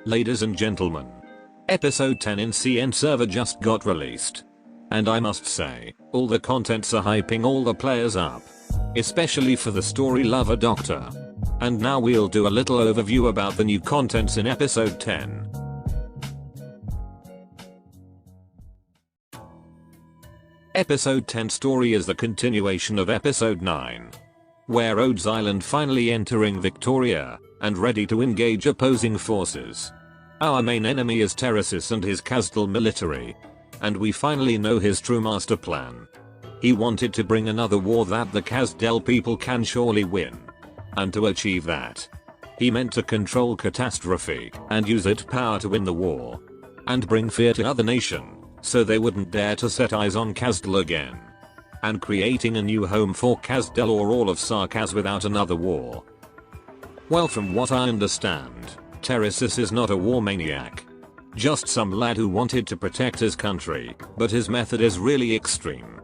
Ladies and gentlemen, episode 10 in CN server just got released. And I must say, all the contents are hyping all the players up. Especially for the story lover doctor. And now we'll do a little overview about the new contents in episode 10. Episode 10 story is the continuation of episode 9. Where Rhodes Island finally entering Victoria, and ready to engage opposing forces. Our main enemy is Terrasis and his Kazdal military. And we finally know his true master plan. He wanted to bring another war that the Kazdal people can surely win. And to achieve that, he meant to control catastrophe and use its power to win the war. And bring fear to other nation, so they wouldn't dare to set eyes on Kazdal again. And creating a new home for Kazdal or all of Sarkaz without another war. Well, from what I understand, Terrasis is not a war maniac. Just some lad who wanted to protect his country, but his method is really extreme.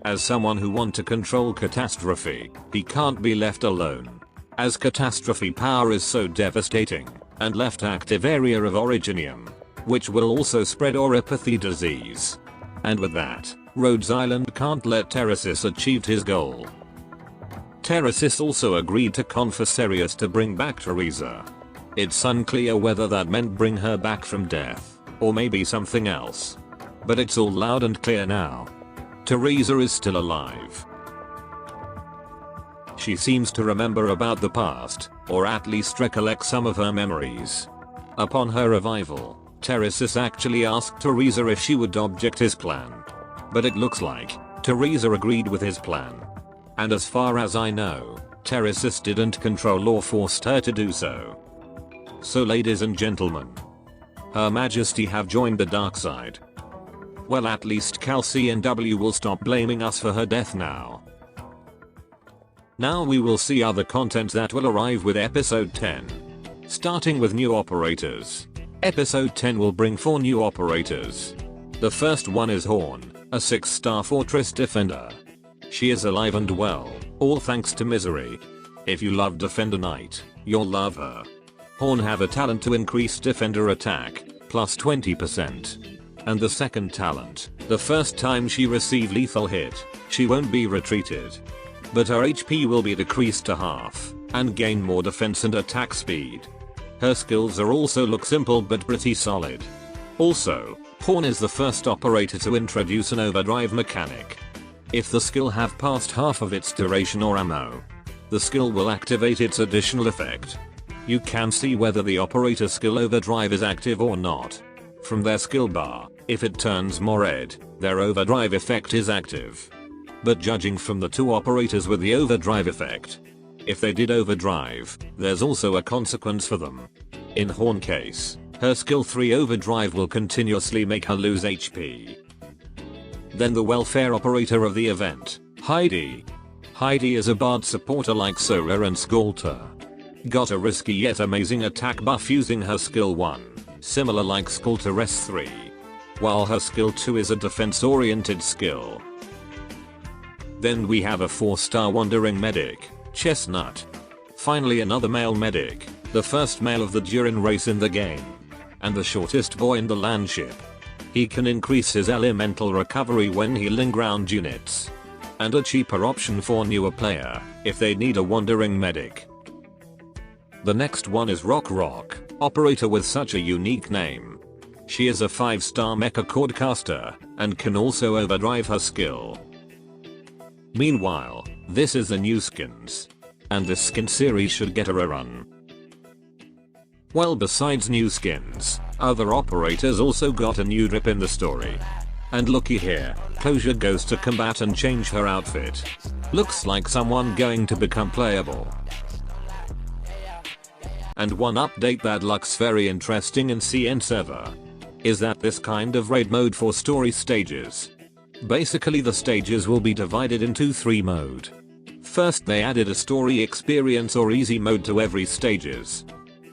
As someone who wants to control catastrophe, he can't be left alone. As catastrophe power is so devastating, and left active area of Originium, which will also spread oropathy disease. And with that, Rhodes Island can't let Terrasis achieve his goal. Terrasis also agreed to Confessarius to bring back Teresa. It's unclear whether that meant bring her back from death, or maybe something else. But it's all loud and clear now. Teresa is still alive. She seems to remember about the past, or at least recollect some of her memories. Upon her revival, Terrasis actually asked Teresa if she would object his plan. But it looks like Teresa agreed with his plan. And as far as I know, Terrasis didn't control or forced her to do so. So ladies and gentlemen, Her Majesty have joined the dark side. Well, at least CalCNW will stop blaming us for her death now. Now we will see other content that will arrive with episode 10. Starting with new operators. Episode 10 will bring 4 new operators. The first one is Horn, a 6-star fortress defender. She is alive and well, all thanks to Misery. If you love Defender Knight, you'll love her. Horn have a talent to increase defender attack, plus 20%. And the second talent, the first time she receive lethal hit, she won't be retreated. But her HP will be decreased to half, and gain more defense and attack speed. Her skills are also look simple but pretty solid. Also, Horn is the first operator to introduce an overdrive mechanic. If the skill have passed half of its duration or ammo, the skill will activate its additional effect. You can see whether the operator skill overdrive is active or not. From their skill bar, if it turns more red, their overdrive effect is active. But judging from the 2 operators with the overdrive effect, if they did overdrive, there's also a consequence for them. In Horn case, her skill 3 overdrive will continuously make her lose HP. Then the welfare operator of the event, Heidi. Heidi is a bard supporter like Sora and Skalter. Got a risky yet amazing attack buff using her skill 1, similar like Skalter S3. While her skill 2 is a defense oriented skill. Then we have a 4-star wandering medic, Chestnut. Finally another male medic, the first male of the Durin race in the game. And the shortest boy in the landship. He can increase his elemental recovery when healing ground units. And a cheaper option for newer player, if they need a wandering medic. The next one is Rock, operator with such a unique name. She is a 5-star mecha cordcaster, and can also overdrive her skill. Meanwhile, this is the new skins. And this skin series should get a rerun. Well, besides new skins, other operators also got a new drip in the story. And looky here, Kozia goes to combat and change her outfit. Looks like someone going to become playable. And one update that looks very interesting in CN server is that this kind of raid mode for story stages. Basically the stages will be divided into 3 mode. First they added a story experience or easy mode to every stages.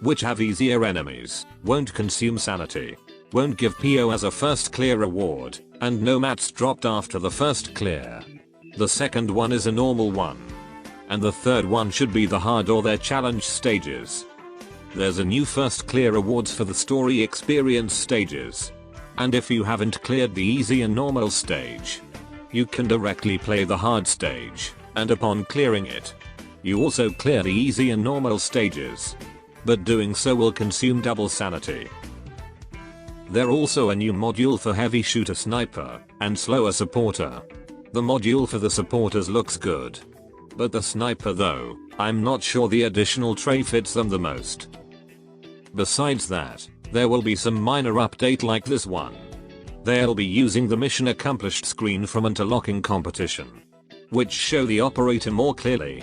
Which have easier enemies, won't consume sanity, won't give PO as a first clear reward, and no mats dropped after the first clear. The second one is a normal one. And the third one should be the hard or their challenge stages. there's a new first clear rewards for the story experience stages. And if you haven't cleared the easy and normal stage, you can directly play the hard stage, and upon clearing it, you also clear the easy and normal stages. But doing so will consume double sanity. There's also a new module for heavy shooter sniper and slower supporter. The module for the supporters looks good, but the sniper though, I'm not sure the additional tray fits them the most. Besides that, there will be some minor update like this one. They'll be using the mission accomplished screen from interlocking competition, which show the operator more clearly.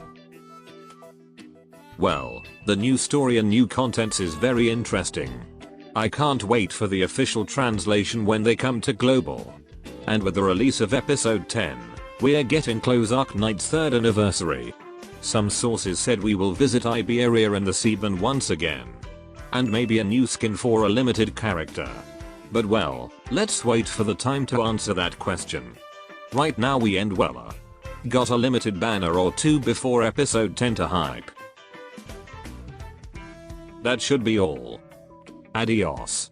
Well, the new story and new contents is very interesting. I can't wait for the official translation when they come to global. And with the release of episode 10, we're getting close Arknights' 3rd anniversary. Some sources said we will visit Iberia and the Seaburn once again. And maybe a new skin for a limited character. But well, let's wait for the time to answer that question. Right now we end well. Got a limited banner or two before episode 10 to hype. That should be all. Adios.